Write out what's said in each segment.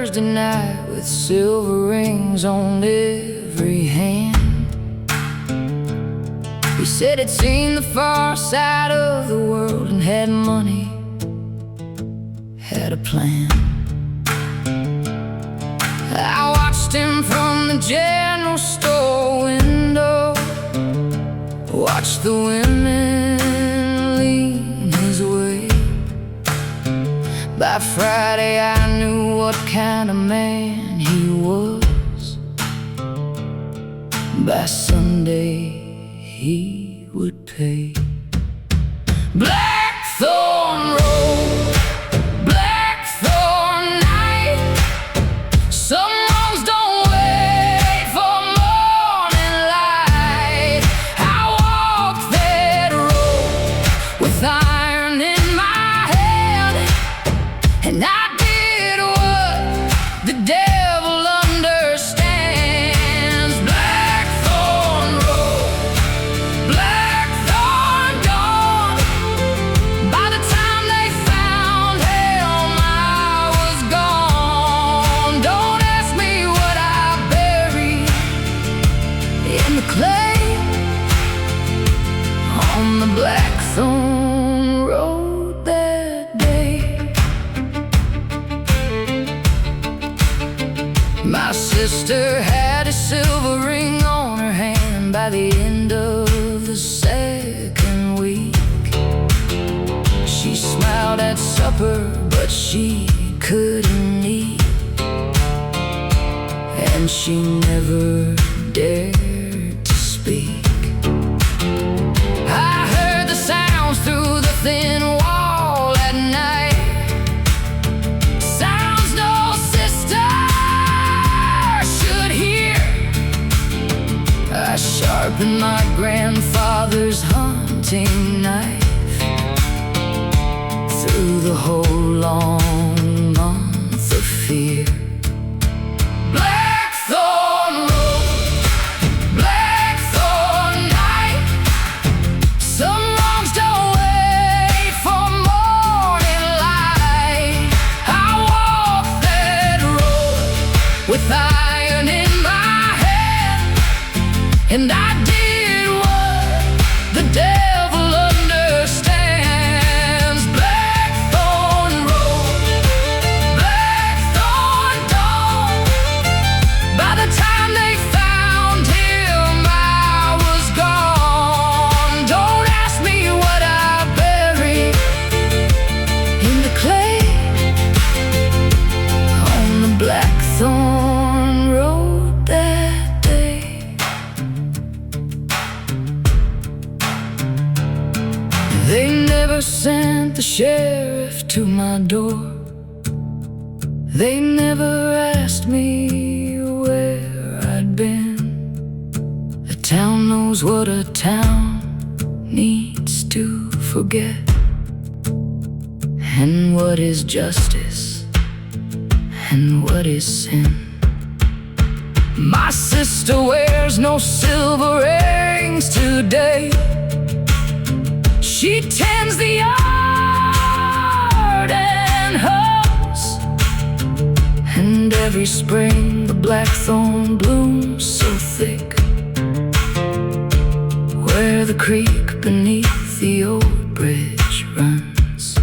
Thursday night with silver rings on every hand. He said he'd seen the far side of the world and had money, had a plan. I watched him from the general store window, watched the women lean his way. By Friday I knew what kind of man he was. By Sunday he would pay. Blackthorn road, blackthorn night. Some wrongs don't wait for morning light. I walked that road with iron in my hand, and I did what the devil understands. Blackthorn road, blackthorn dawn. By the time they found him, I was gone. Don't ask me what I buried in the clay on the blackthorn road that day. My sister had a silver ring on her hand by the end of the second week. She smiled at supper, but she couldn't eat, and she never dared to speak. I heard the sounds through the thin wall at night, sounds no sister should hear. I sharpened my grandfather's hunting knife through the whole long month of fear. Blackthorn road, blackthorn night. Some wrongs don't wait for morning light. I walked that road with iron in my hand, and I did what the devil understands. Blackthorn road, blackthorn dawn. By the time they found him, I was gone. Don't ask me what I buried in the clay on the blackthorn road that day. They never sent the sheriff to my door. They never asked me where I'd been. A town knows what a town needs to forget, and what is justice and what is sin. My sister wears no silver rings today. She tends the yard and hoes, and every spring the blackthorn blooms so thick where the creek beneath the old bridge runs.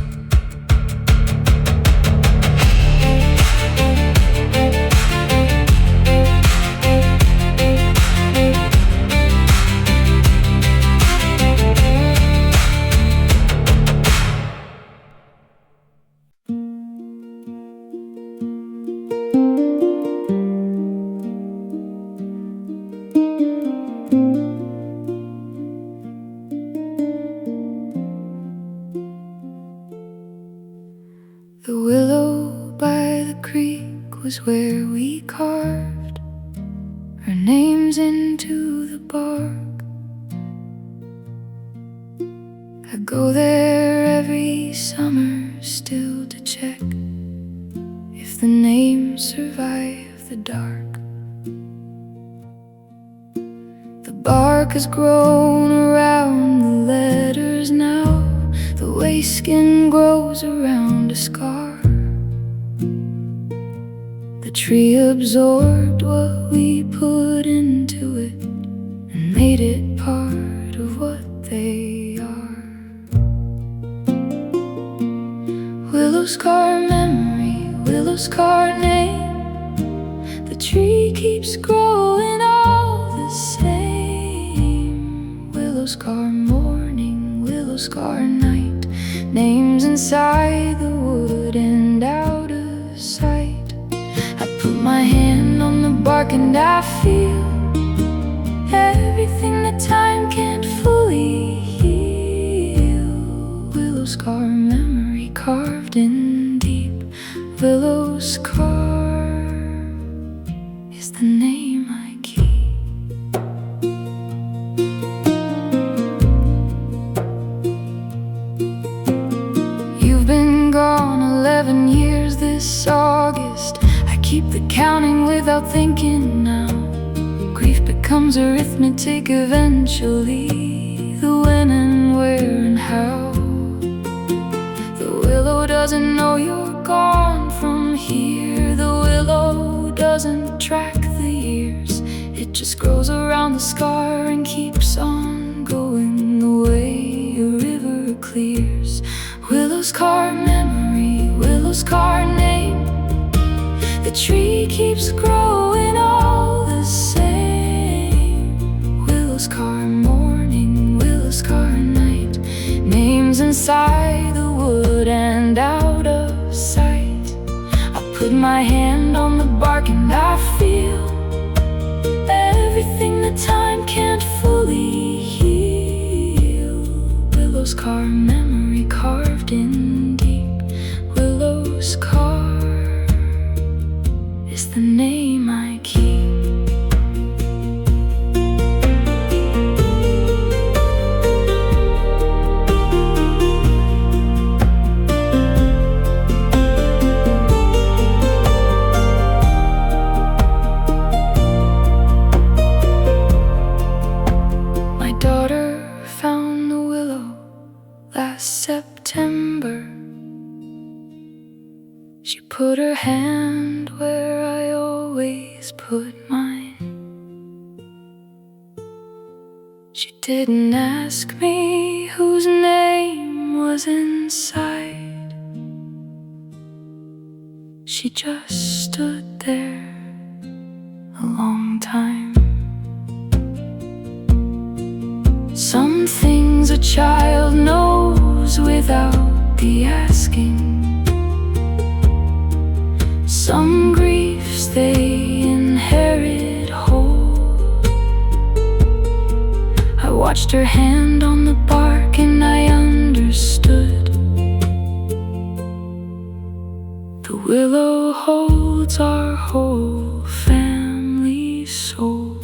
The willow by the creek was where we carved our names into the bark. I go there every summer still to check if the names survive the dark. The bark has grown around the letters now, the way skin grows around a scar. The tree absorbed what we put into it and made it part of what they are. Willowscar memory, willowscar name. The tree keeps growing all the same. Willowscar morning, willowscar night. Names inside the wood and out of sight. I put my hand on the bark and I feel everything that time can't fully heal. Willowscar memory carved in deep. Willowscar is the name I keep. You've been gone 11 years this August. I keep the counting without thinking now. Grief becomes arithmetic eventually. The when and where and how. The willow doesn't know you're gone from here. The willow doesn't track the years. It just grows around the scar and keeps on going the way a river clears. Willowscar memory, willowscar name. The tree keeps growing all the same. Willowscar morning, willowscar night. Names inside the wood and out of sight. I put my hand on the bark and I feel everything that time can't fully heal. Willowscar memory carved in deep. Willowscar is the name I keep. My daughter found the willow last September. She put her hand where I always put mine. She didn't ask me whose name was inside. She just stood there a long time. Some things a child knows without the asking. Some griefs they inherit whole. I watched her hand on the bark and I understood. The willow holds our whole family soul.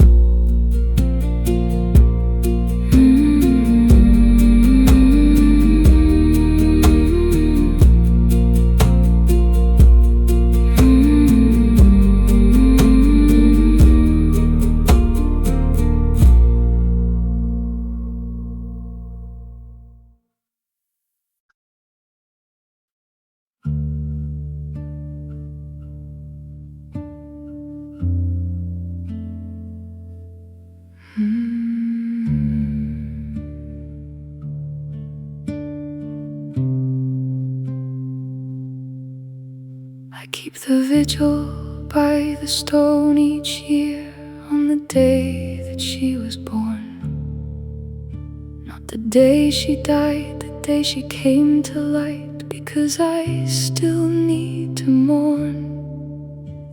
I keep the vigil by the stone each year on the day that she was born. Not the day she died, the day she came to light, because I still need to mourn.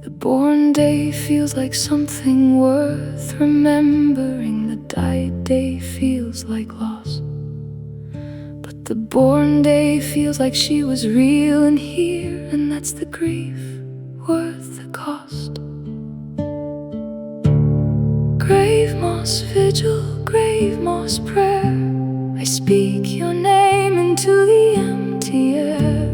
The born day feels like something worth remembering. The died day feels like loss. But the born day feels like she was real and here, and that's the grief worth the cost. Gravemoss vigil, gravemoss prayer. I speak your name into the empty air.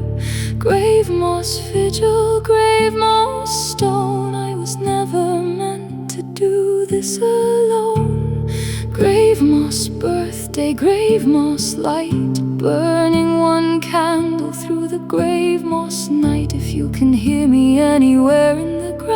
Gravemoss vigil, gravemoss stone. I was never meant to do this alone. Gravemoss birthday, gravemoss light, burning one candle through the gravemoss night. If you can hear me anywhere in the grave,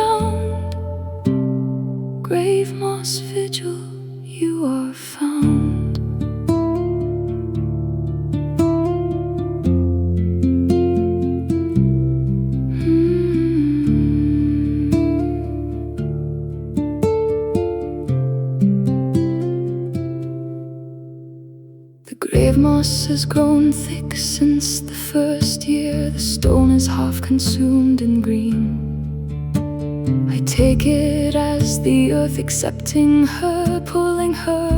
moss has grown thick since the first year. The stone is half consumed in green. I take it as the earth accepting her, pulling her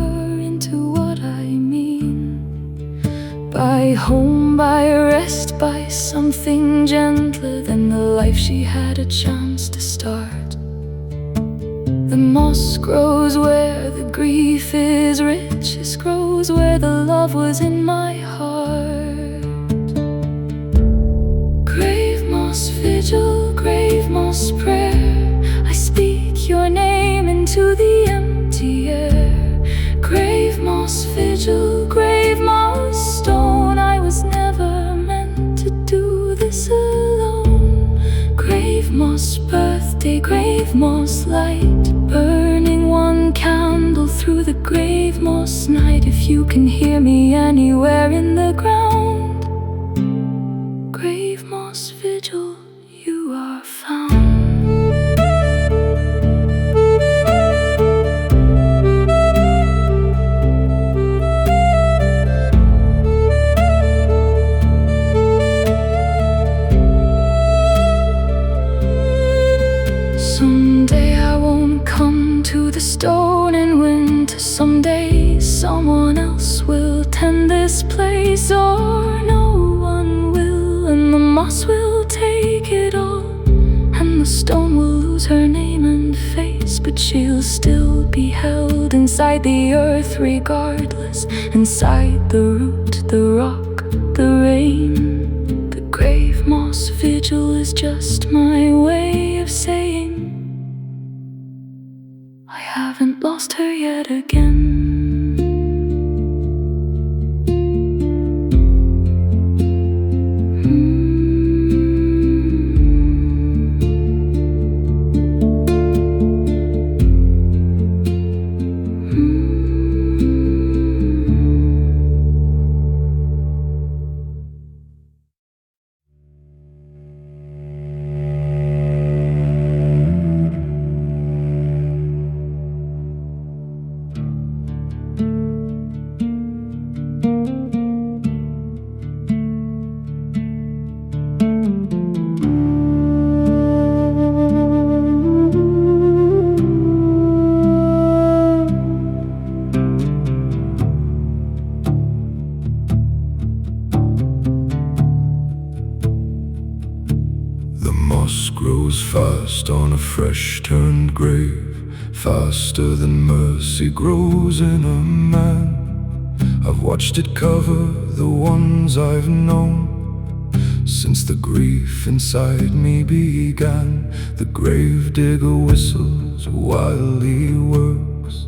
into what I mean. By home, by rest, by something gentler than the life she had a chance to start. The moss grows where the grief is richest, grows where the love was in my heart. Grave moss vigil, grave moss prayer, I speak your name into the empty air. Grave moss vigil, grave moss stone, I was never meant to do this alone. Grave moss birthday, grave moss light, burning one candle through the grave moss night. If you can hear me anywhere in the ground, grave moss vigil, you are found. Someday I won't come to the stone in winter. Someday someone else will tend this place, or no one will, and the moss will take it all, and the stone will lose her name and face, but she'll still be held inside the earth regardless, inside the root, the rock, the rain. The grave moss vigil is just my way of saying I haven't lost her yet again. Grows fast on a fresh turned grave, faster than mercy grows in a man. I've watched it cover the ones I've known since the grief inside me began. The grave digger whistles while he works.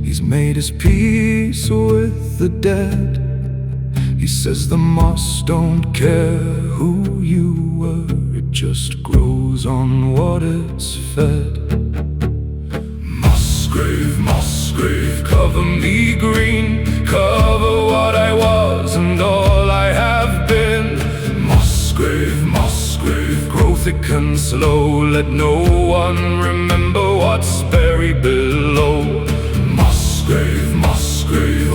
He's made his peace with the dead. He says the moss don't care who you were, it just grows on what it's fed. Mossgrave, cover me green, cover what I was and all I have been. Mossgrave, grow thick and slow, let no one remember what's buried below. Mossgrave,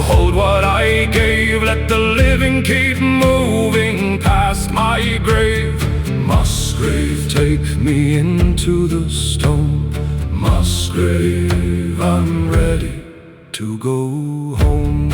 hold what I gave, let the living keep moving past my grave. Mossgrave, take me into the stone. Mossgrave, I'm ready to go home.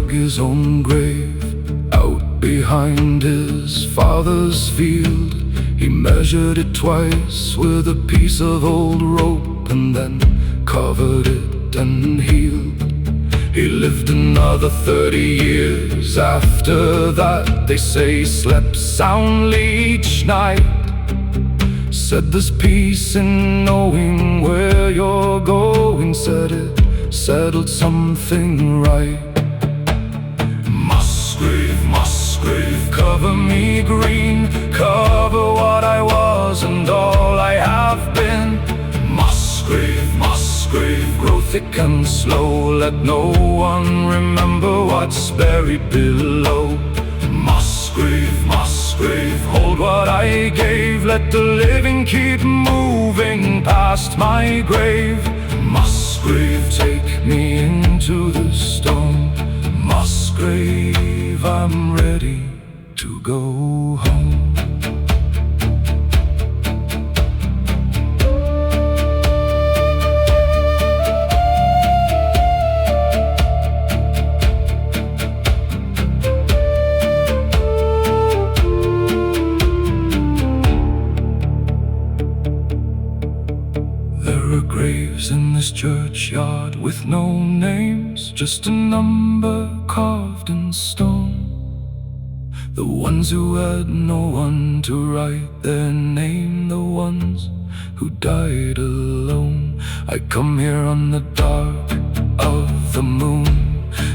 His own grave out behind his father's field. He measured it twice with a piece of old rope and then covered it and healed. He lived another 30 years after that. They say he slept soundly each night. Said there's peace in knowing where you're going. Said it settled something right. Mossgrave, cover me green, cover what I was and all I have been. Mossgrave, grow thick and slow. Let no one remember what's buried below. Mossgrave, mossgrave, hold what I gave. Let the living keep moving past my grave. Mossgrave, take me into the stone. Mossgrave, I'm ready to go home. In this churchyard with no names, just a number carved in stone. The ones who had no one to write their name, the ones who died alone. I come here on the dark of the moon,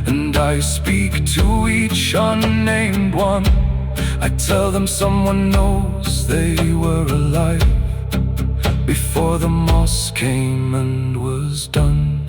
and I speak to each unnamed one. I tell them someone knows they were alive before the moss came and was done.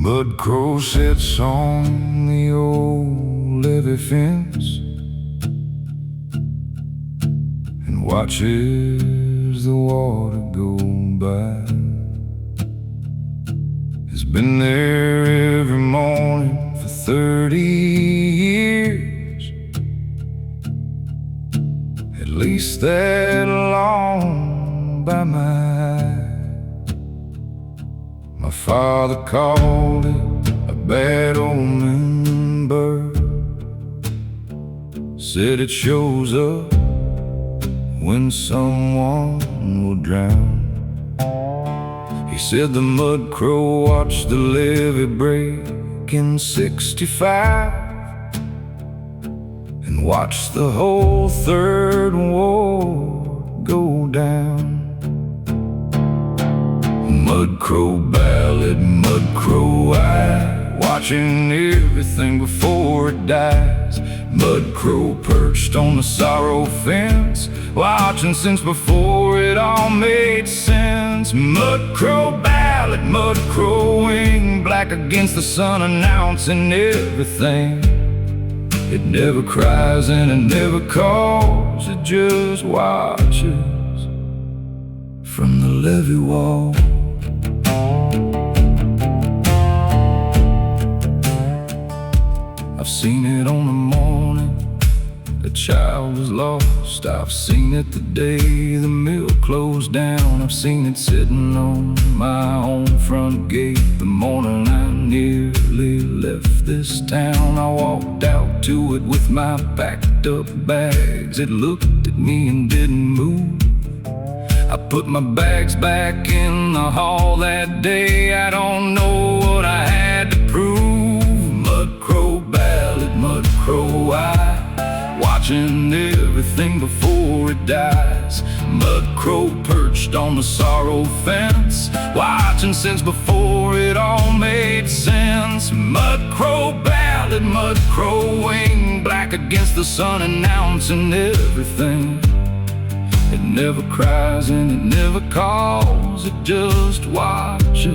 Mudcrow sits on the old levee fence and watches the water go by. He's been there every morning for 30 years, at least that long by my eye. My father called it a bad omen bird, said it shows up when someone will drown. He said the mudcrow watched the levee break in '65 and watched the whole third ward go down. Mudcrow ballad, mudcrow eye, watching everything before it dies. Mudcrow perched on the sorrow fence, watching since before it all made sense. Mudcrow ballad, mudcrow wing, black against the sun, announcing everything. It never cries and it never calls, it just watches from the levee wall. I've seen it on the morning a child was lost. I've seen it the day the mill closed down. I've seen it sitting on my own front gate the morning I nearly left this town. I walked out to it with my packed up bags. It looked at me and didn't move. I put my bags back in the hall that day. I don't know what I had to prove. Mudcrow ballad, mudcrow eye, watching everything before it dies. Mudcrow perched on the sorrow fence, watching since before it all made sense. Mudcrow ballad, mudcrow wing, black against the sun, announcing everything. It never cries and it never calls, it just watches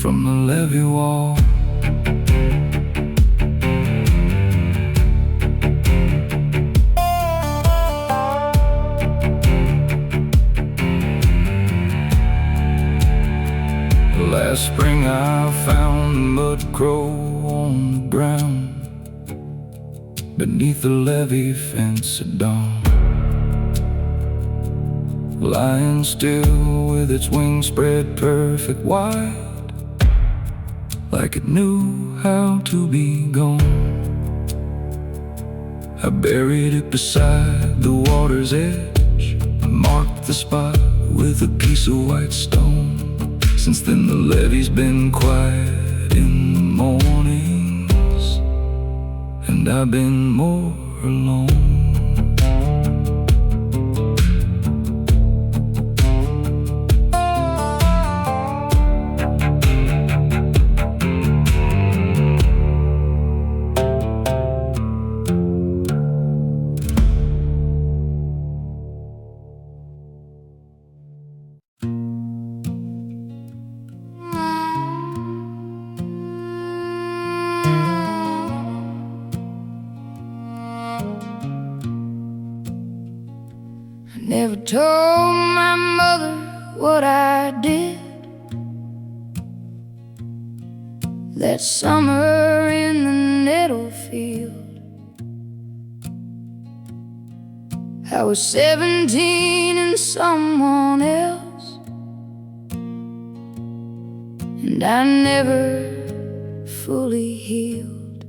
from the levee wall. on the ground beneath the levee fence at dawn, lying still with its wings spread perfect wide, like it knew how to be gone. I buried it beside the water's edge. I marked the spot with a piece of white stone. Since then the levee's been quiet in the mornings, and I've been more alone. Never told my mother what I did that summer in the nettle field. I was 17 and someone else, and I never fully healed.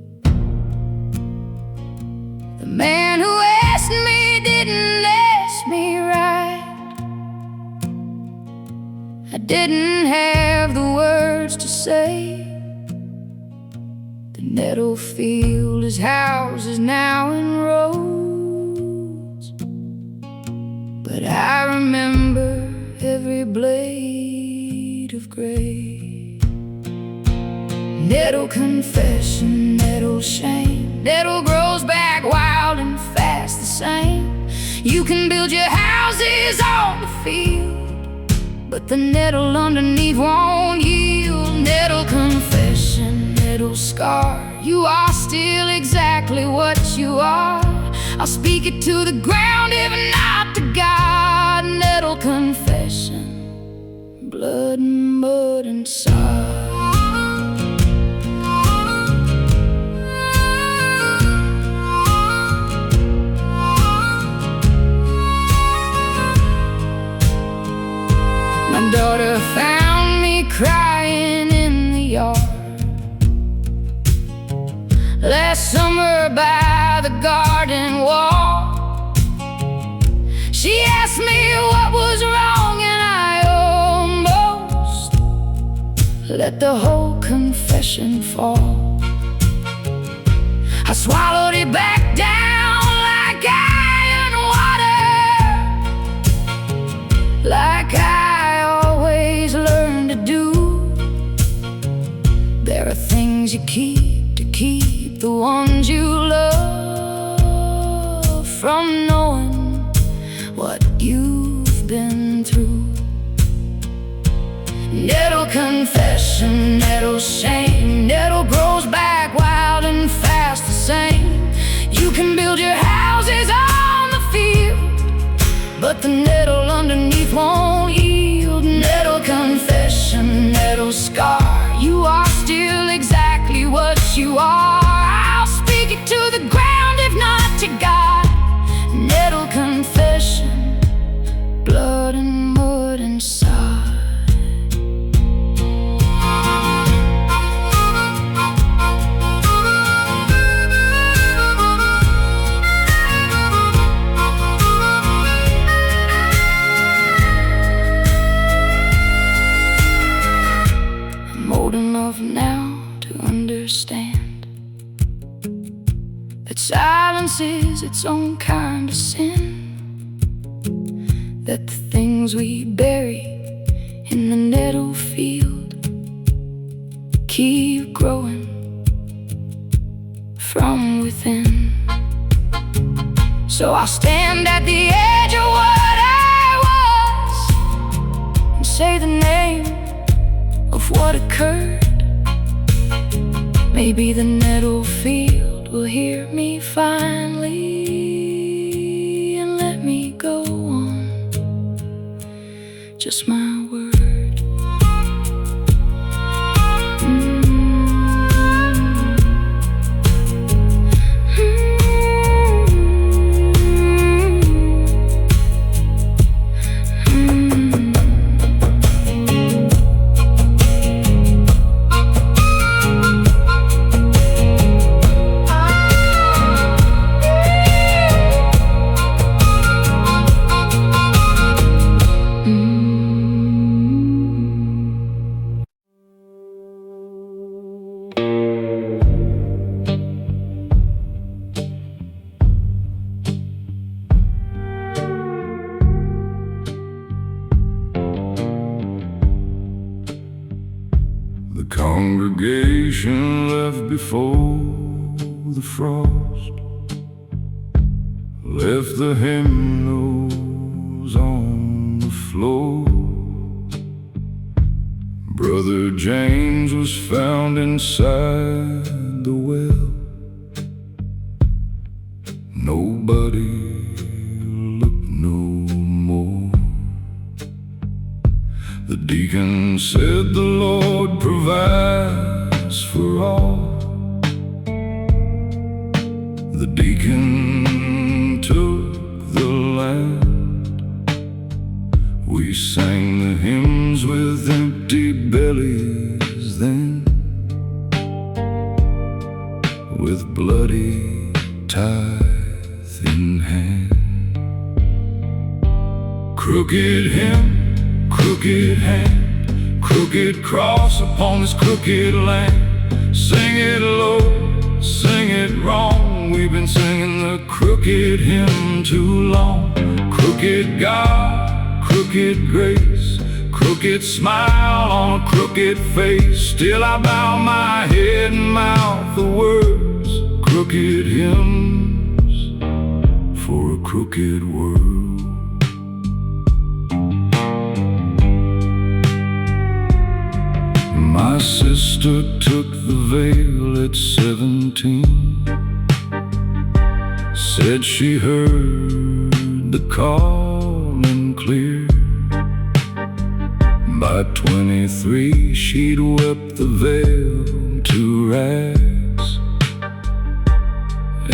The man who asked me didn't ask me right. I didn't have the words to say. The nettle field is houses now in rows, but I remember every blade of gray. Nettle confession, nettle shame. Nettle grows back wild and fast the same. You can build your houses on the field, but the nettle underneath won't yield. Nettle confession, nettle scar. You are still exactly what you are. I'll speak it to the ground, if not to God. Nettle confession, blood and mud and sod. My daughter found me crying in the yard last summer by the garden wall. She asked me what was wrong, and I almost let the whole confession fall. I swallowed it back down like iron water, like I always learned to do. There are things you keep to keep the ones you love from knowing what you've been through. Nettle confession, nettle shame. Nettle grows back wild and fast the same. You can build your houses on the field, but the nettle underneath won't yield. Nettle confession, nettle scar. You are still exactly what you are. I'll speak it to the ground, if not to God. Nettle confession, blood and mud and sod. I'm old enough now to understand that silence is its own kind of sin, that the things we bury in the nettle field keep growing from within. So I'll stand at the edge of what I was and say the name of what occurred. Maybe the nettle field will hear me finally and let me go on. Just my word. decoration left before the frost left the hymnals on the floor. Brother James was found inside the well. Nobody looked no more. The deacon said the Lord provides for all. The deacon took the land. We sang the hymns with empty bellies then, with bloody tithe in hand. Crooked hymn, crooked hand, crooked cross upon this crooked land. Sing it low, sing it wrong. We've been singing the crooked hymn too long. Crooked God, crooked grace, crooked smile on a crooked face. Still I bow my head and mouth the words, crooked hymns for a crooked world. My sister took the veil at 17. Said she heard the calling clear. By 23 she'd wept the veil to rags,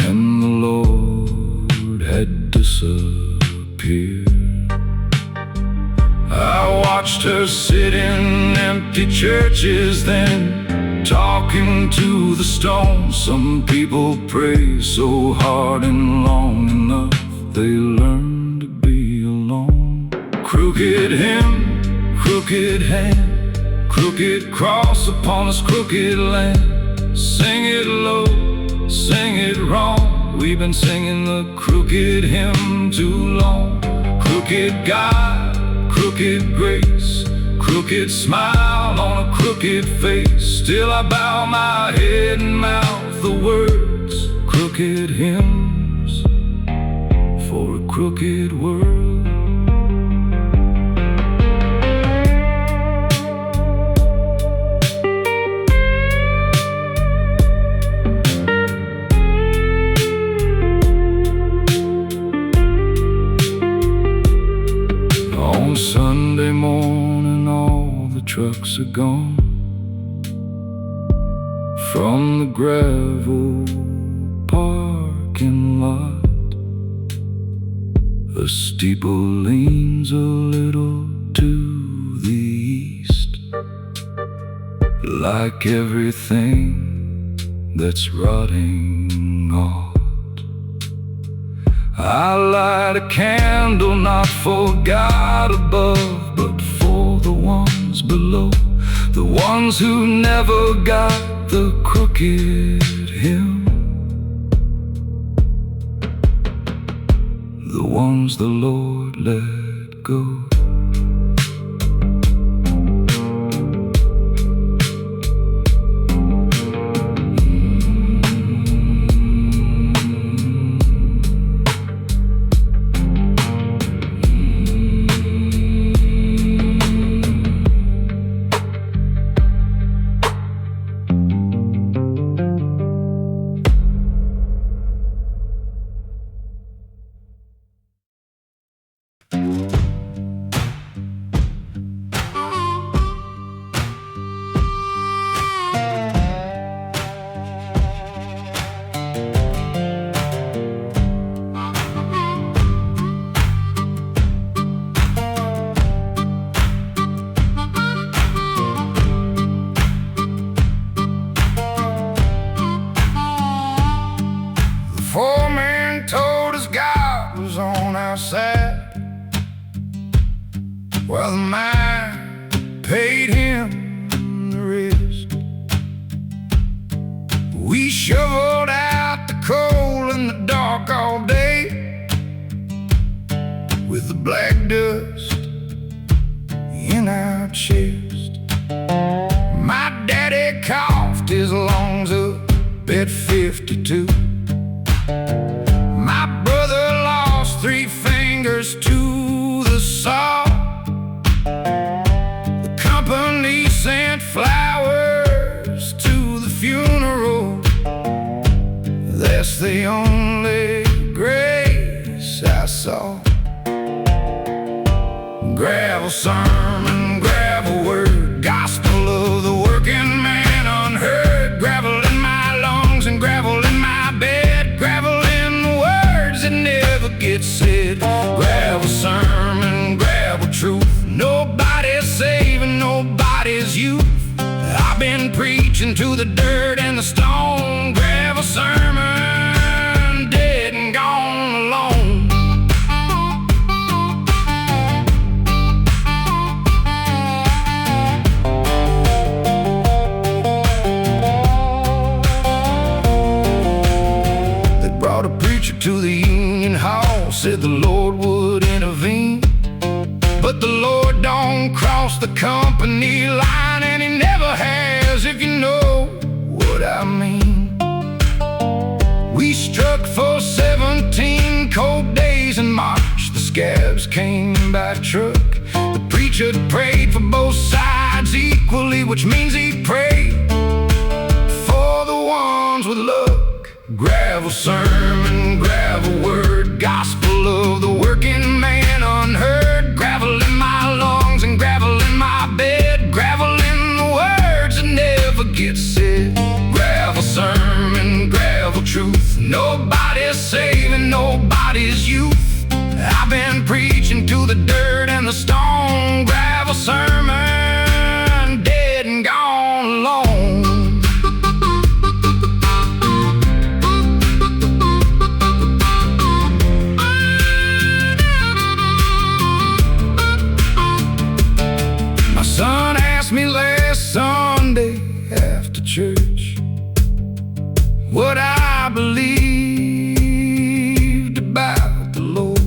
and the Lord had disappeared. I watched her sit in empty churches then, talking to the stones. Some people pray so hard and long enough they learn to be alone. Crooked hymn, crooked hand, crooked cross upon this crooked land. Sing it low, sing it wrong. We've been singing the crooked hymn too long. Crooked God, crooked grace, crooked smile on a crooked face. Still I bow my head and mouth the words, crooked hymns for a crooked world. On Sunday morning all the trucks are gone from the gravel parking lot. A steeple leans a little to the east, like everything that's rotting off. I light a candle not for God above, but for the ones below, the ones who never got the crooked hymn, the ones the Lord let go. Well, the mine paid him the rest. We shoveled out the coal in the dark all day, with the black dust in our chest. My daddy coughed his 52. My brother lost 3 fingers to the saw. The company sent flowers to the funeral. That's the only grace I saw. Gravel sermon, gravel word, gospel of the working man unheard. Gravel in my lungs and gravel in my bed. Gravel in the words that never get said. Gravel sermon, gravel truth. Nobody's saving nobody's youth. I've been preaching to the dirt and the stone. Gravel sermon, dead and gone alone. They brought a preacher to the union hall, said the Lord would intervene. But the Lord don't cross the company line, and He never has, if you know what I mean. We struck for 17 cold days in March. The scabs came by truck. The preacher prayed for both sides equally, which means he prayed for the ones with luck. Gravel sermon, gravel word, gospel of the working man unheard. Gravel in my lungs and gravel in my bed. Gravel in the words that never get said. Gravel sermon, gravel truth. Nobody's saving nobody's youth. I've been preaching to the dirt and the stone. Gravel sermon, dead and gone alone. My son asked me last Sunday after church what I believed about the Lord.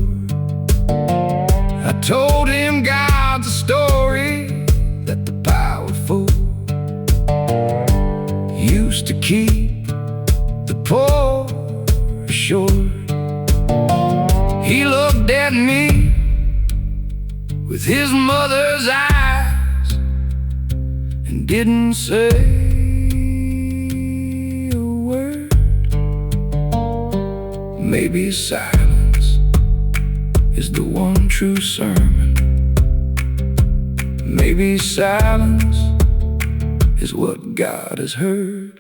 I told him God's a story that the powerful used to keep the poor assured. He looked at me with his mother's eyes and didn't say a word. Maybe silence is the one true sermon. Maybe silence is what God has heard.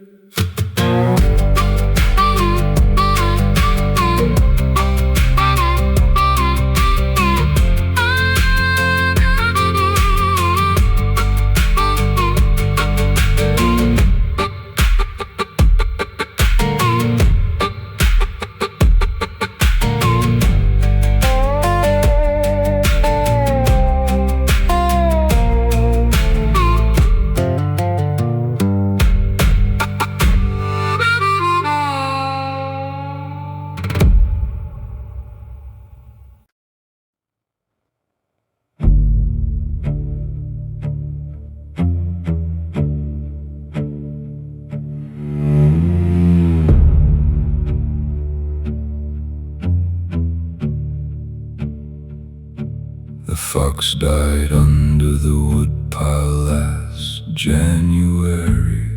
The fox died under the woodpile last January.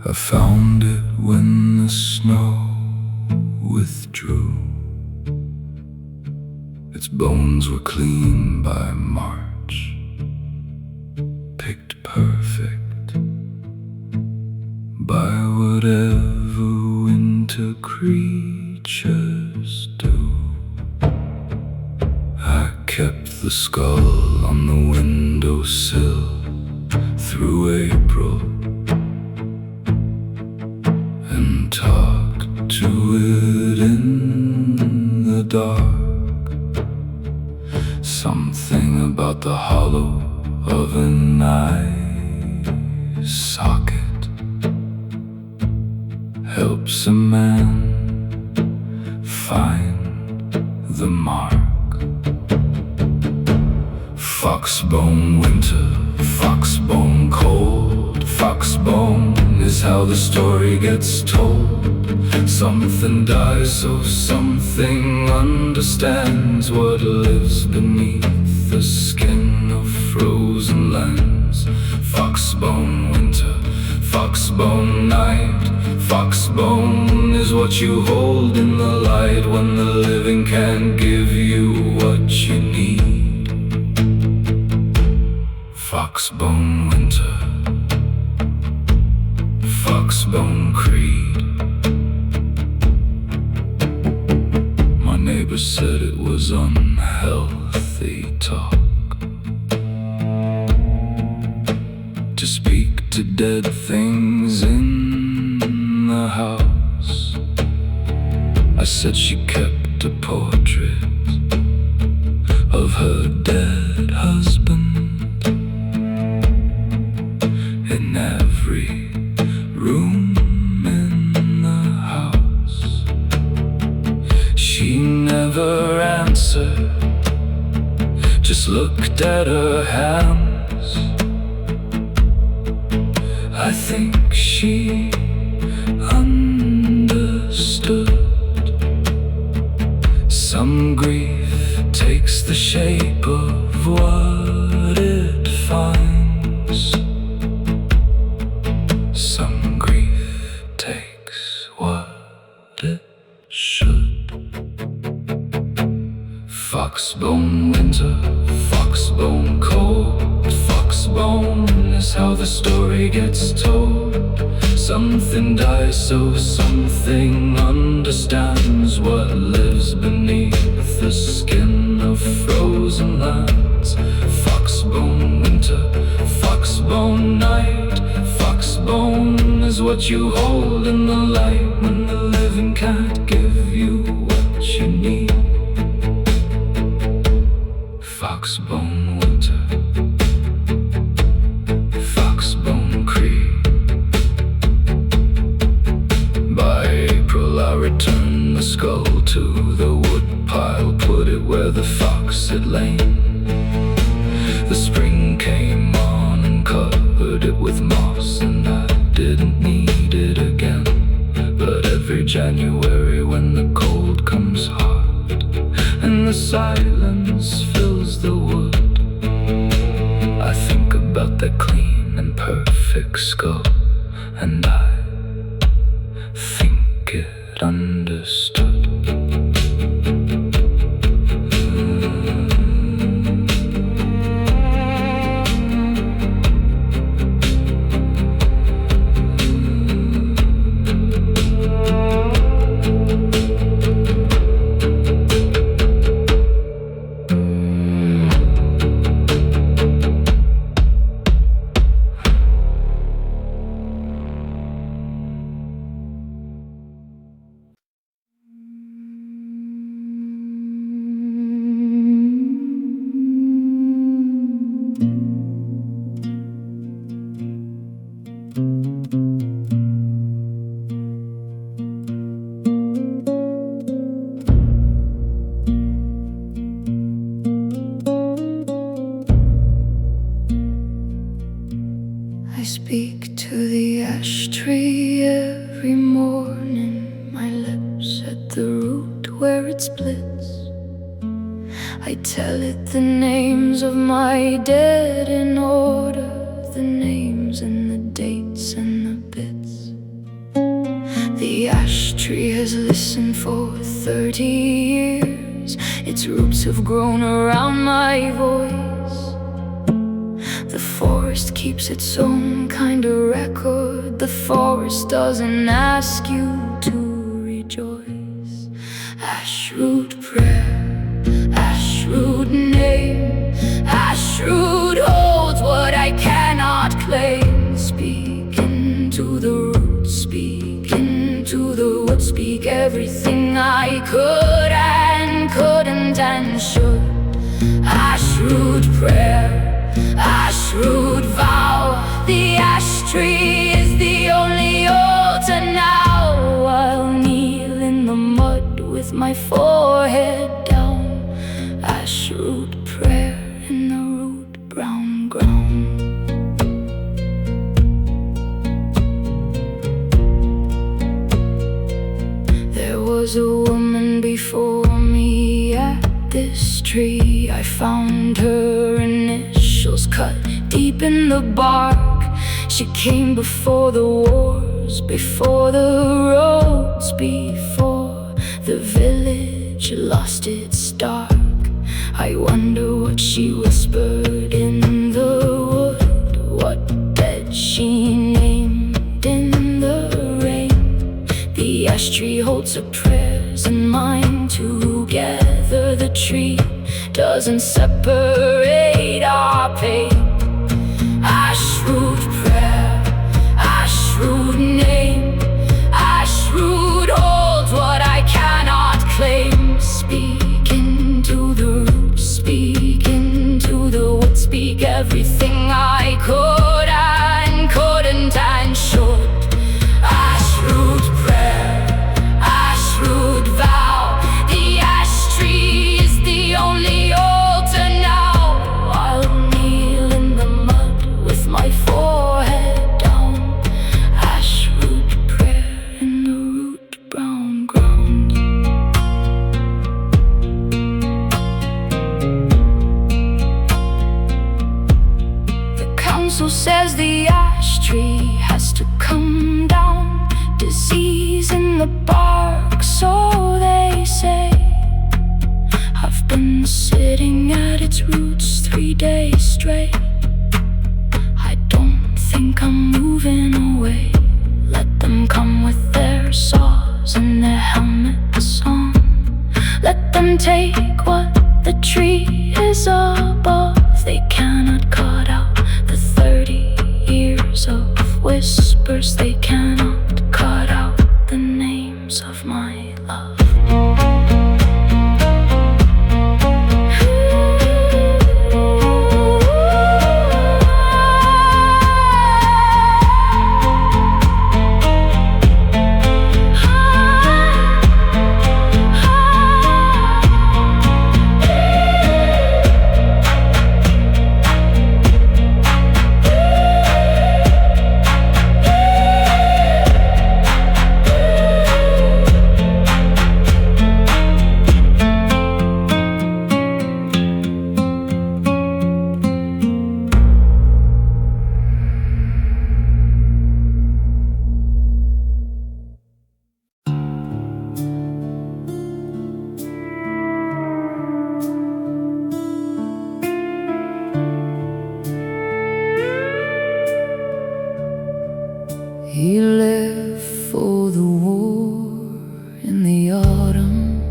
I found it when the snow withdrew. Its bones were clean by March, picked perfect by whatever winter creatures do. I kept the skull on the windowsill through April and talked to it in the dark. Something about the hollow of an eye socket helps a man find the mark. Foxbone winter, foxbone cold. Foxbone is how the story gets told. Something dies so something understands what lives beneath the skin of frozen lands. Foxbone winter, foxbone night. Foxbone is what you hold in the light when the living can't give you what you need. Foxbone winter, foxbone creed. My neighbor said it was unhealthy talk to speak to dead things in the house. I said she kept a portrait of her dead husband in every room in the house. She never answered, just looked at her hands. I think she understood. Some grief takes the shape of what it finds. Some grief takes what it should. Foxbone winter, foxbone cold. Foxbone is how the story gets told. Something dies so something understands what lives beneath the skin of frozen lands. Foxbone winter, foxbone night. Foxbone is what you hold in the light when the living can't give you what you need. Foxbone winter, foxbone creed. By April I returned the skull to the wood pile, put it where the fox had lain. The spring came on and covered it with moss, and I didn't need it again. But every January when the cold comes hard and the silence fills the wood, I think about that clean and perfect skull, and I think it understood. I speak to the ash tree every morning, my lips at the root where it splits. I tell it the names of my dead in order, the names and the dates and the bits. The ash tree has listened for 30 years, its roots have grown around my voice. The forest keeps its own kind of record. The forest doesn't ask you to rejoice. Ashroot prayer, ashroot name, ashroot holds what I cannot claim. Speak into the roots, speak into the wood, speak everything I could and couldn't and should. Ashroot prayer, ashroot vow, the ash tree is the only altar now. I'll kneel in the mud with my forehead down. Ashroot prayer in the root brown ground. was a woman before me at this tree. I found her initials cut deep in the bark. She came before the wars, before the roads, before the village lost its dark. I wonder what she whispered in the wood, what bed she named in the rain. The ash tree holds her prayers and mine together. The tree doesn't separate our pain. Ashroot prayer, ashroot name, ashroot holds what I cannot claim. Speak into the root, speak into the wood, speak everything I could and couldn't and should. Ashroot prayer, ashroot vow, the ash tree is the only altar now. I'll kneel in the mud with my forehead down. Ashroot prayer in the root brown ground. The council says the ash tree has to come down. Disease in the bark, so they say. I've been sitting at its roots 3 days straight. I don't think I'm moving away. Let them come with their saws and their helmets on. Let them take what the tree is above. They cannot cut out the 30 years of whispers. They cannot cut out the names of my love. He left for the war in the autumn,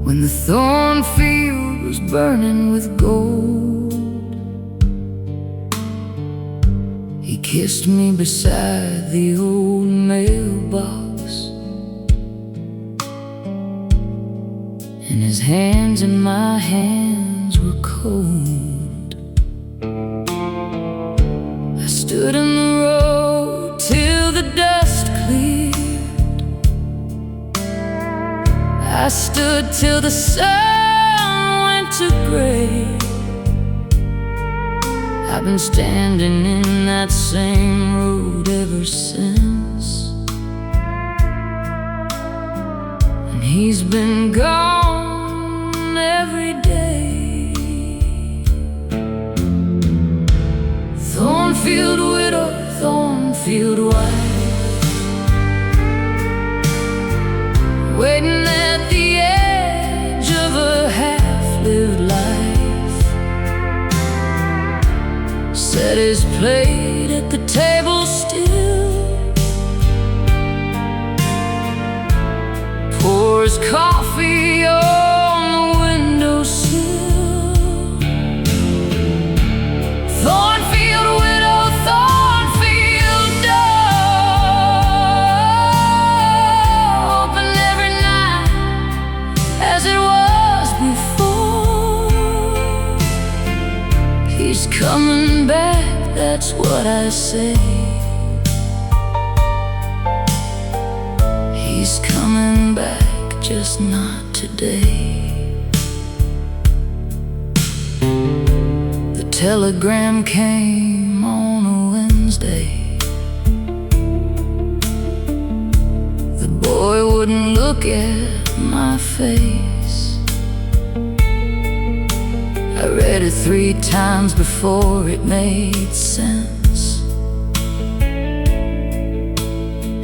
when the thornfield was burning with gold. He kissed me beside the old mailbox, and his hands in my hands were cold. Stood in the road till the dust cleared. I stood till the sun went to gray. I've been standing in that same road ever since, and he's been gone every day. Thornfield widow, thornfield wife, waiting at the edge of a half-lived life. Set his plate at the table still, pours coffee on the windowsill. Thornfield widow, thornfield door, open every night as it was before. He's coming back, that's what I say. He's coming back, just not today. The telegram came on a Wednesday. wouldn't look at my face. I read it 3 times before it made sense,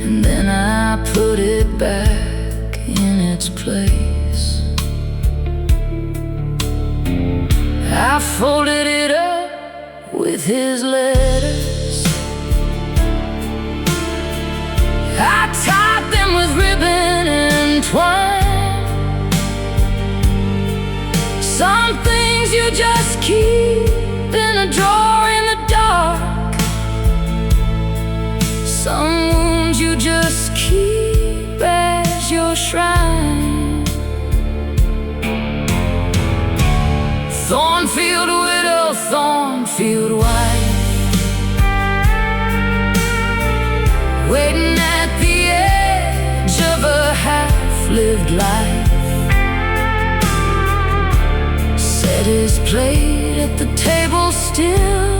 and then I put it back in its place. I folded it up with his letters. I tied them with ribbon and twine. Some things you just keep in a drawer in the dark. Some wounds you just keep as your shrine. Thornfield widow, thornfield wife, waiting at the edge of a half-lived life. Set his plate at the table still,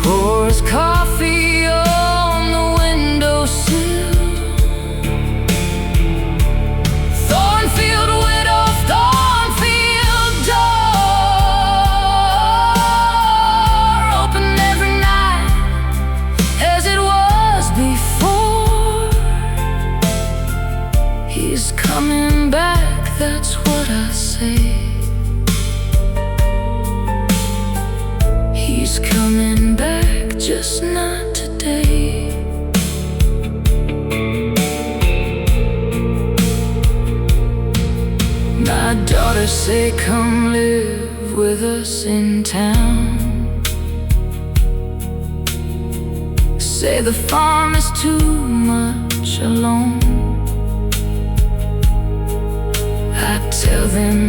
pours coffee on the windowsill. Thornfield widow, thornfield door, open every night as it was before. He's coming back, that's what I say. He's coming back, just not today. My daughters say come live with us in town. Say the farm is too much alone. I tell them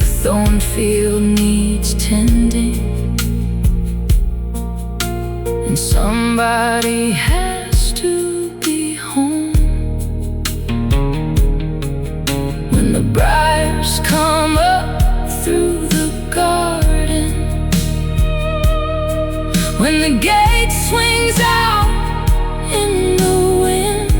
the thornfield needs tending, and somebody has to be home. When the briars come up through the garden, when the gate swings out in the wind,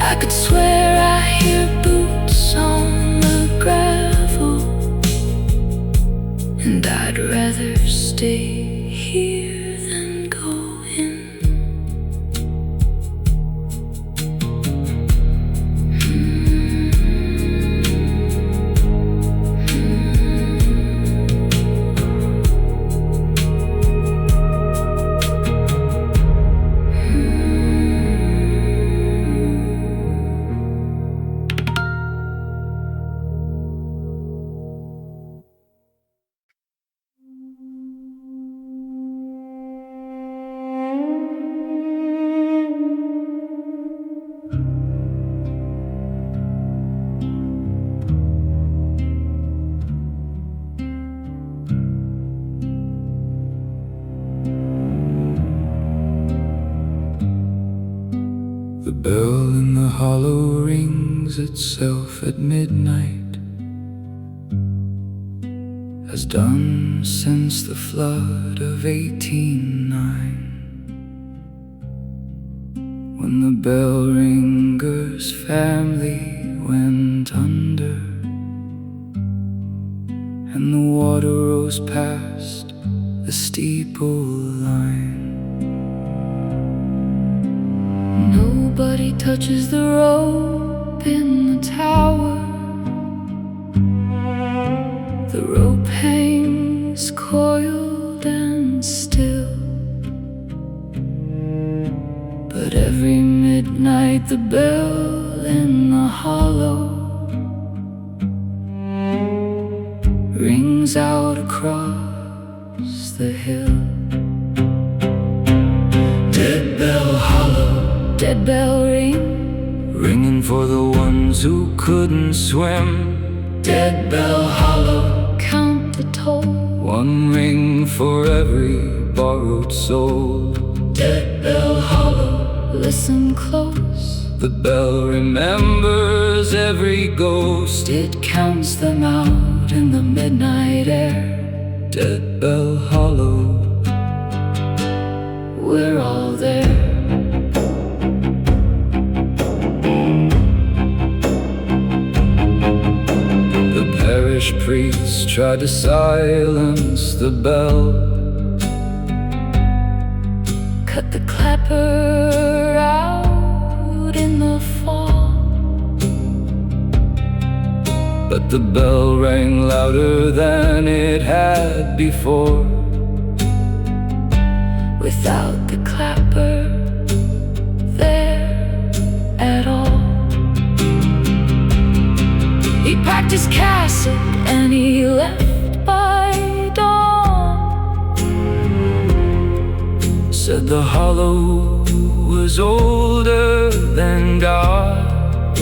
I could swear I hear boots on the gravel, and I'd rather stay here than go in. The bell in the hollow rings itself at midnight, has done since the flood of 1809. When the bell ringer's family went under, and the water rose past the steeple line. Nobody touches the rope in the tower. The rope hangs coiled and still, but every midnight the bell in the hollow rings out across the hill. Deadbell hollow, Deadbell ring, ringing for the ones who couldn't swim. Deadbell hollow, count the toll. one ring for every borrowed soul. Deadbell hollow, Listen close, the bell remembers every ghost. it counts them out in the midnight air. Deadbell hollow, parish priest tried to silence the bell. Cut the clapper out in the fall, but the bell rang louder than it had before. without the clapper there at all. He packed his cassock and he left by dawn. Said the hollow was older than God.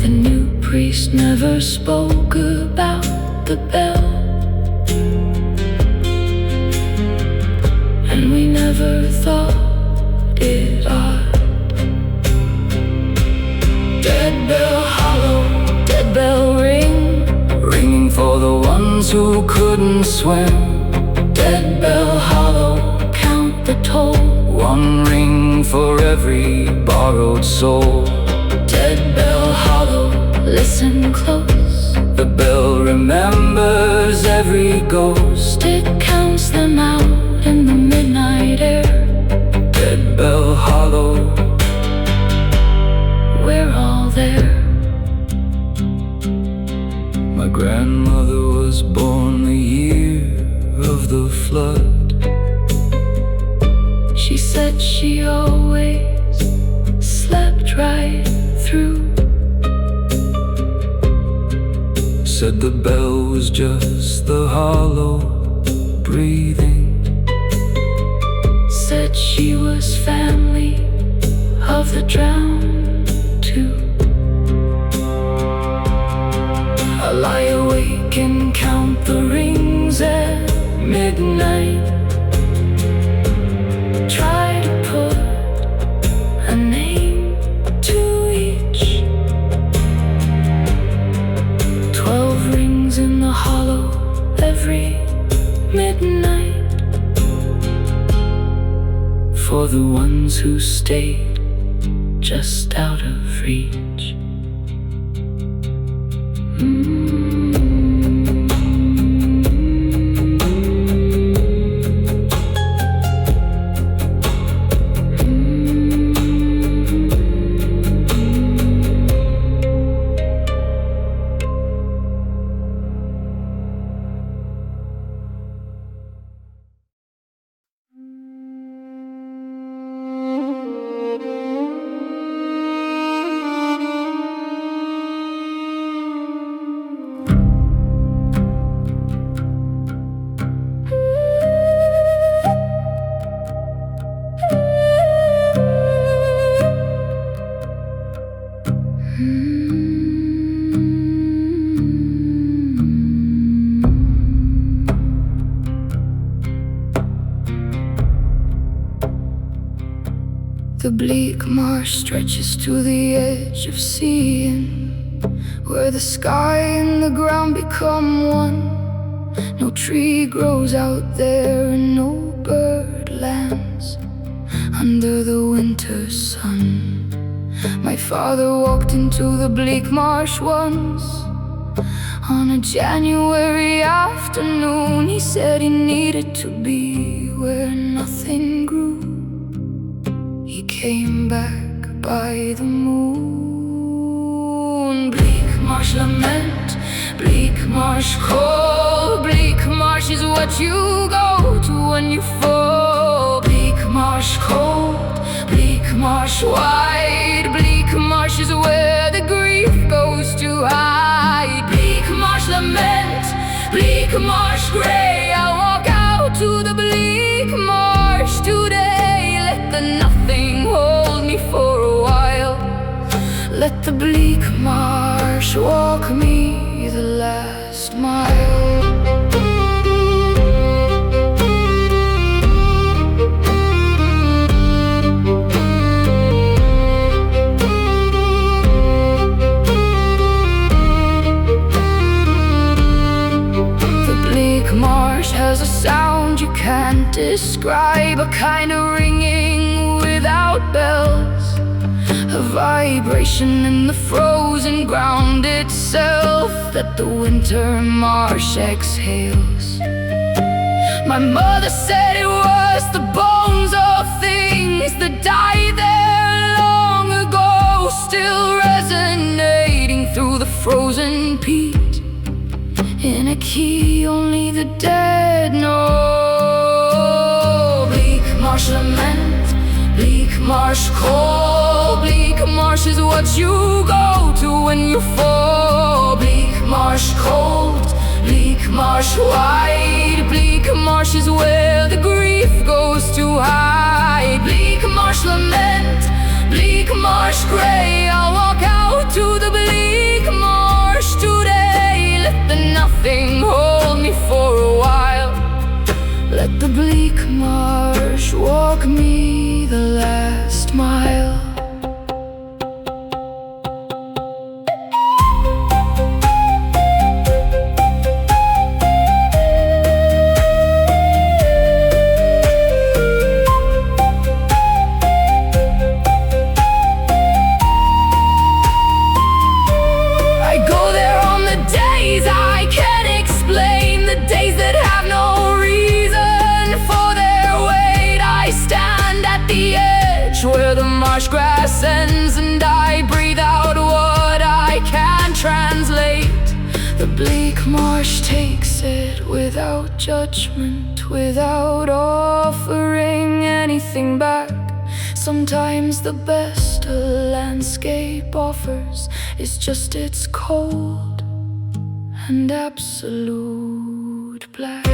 The new priest never spoke about the bell, and we never thought it odd. Dead bell hollow, Dead bell ring, ringing for the ones who couldn't swim. dead bell hollow, count the toll. One ring for every borrowed soul. Dead bell hollow, listen close. The bell remembers every ghost. It counts them out in the midnight air. Dead bell hollow, We're all there. my grandmother was born the year of the flood. She said she always slept right through. Said the bell was just the hollow breathing. Said she was family of the drowned too. I lie awake and count the rings at midnight. Try to put a name to each. 12 rings in the hollow every midnight, For the ones who stayed just out of reach. The bleak marsh stretches to the edge of seeing, where the sky and the ground become one. No tree grows out there and no bird lands under the winter sun. My father walked into the bleak marsh once on a January afternoon. He said he needed to be where nothing grew. He came back by the moon. Bleak marsh lament, bleak marsh call. Bleak marsh is what you go to when you fall. Bleak marsh cold, bleak marsh wide. Bleak marsh is where the grief goes to hide. Bleak marsh lament, bleak marsh gray. I walk out to the bleak marsh today. Let the nothing hold me for a while. Let the bleak marsh walk me the last mile. The bleak marsh has a sound you can't describe, a kind of ringing without bells, a vibration in the frozen ground itself that the winter marsh exhales. My mother said it was the bones of things that died there long ago, still resonating through the frozen peat, in a key only the dead know. Bleak marsh lament, bleak marsh call. Bleak marsh is what you go to when you fall. Bleak marsh cold, bleak marsh wide. Bleak marsh is where the grief goes to hide. Bleak marsh lament, bleak marsh gray. I'll walk out to the bleak marsh today. Let the nothing hold me for a while. Let the bleak marsh walk me the last mile. Where the marsh grass ends and I breathe out what I can't translate. The bleak marsh takes it without judgment, without offering anything back. Sometimes the best a landscape offers is just its cold and absolute black.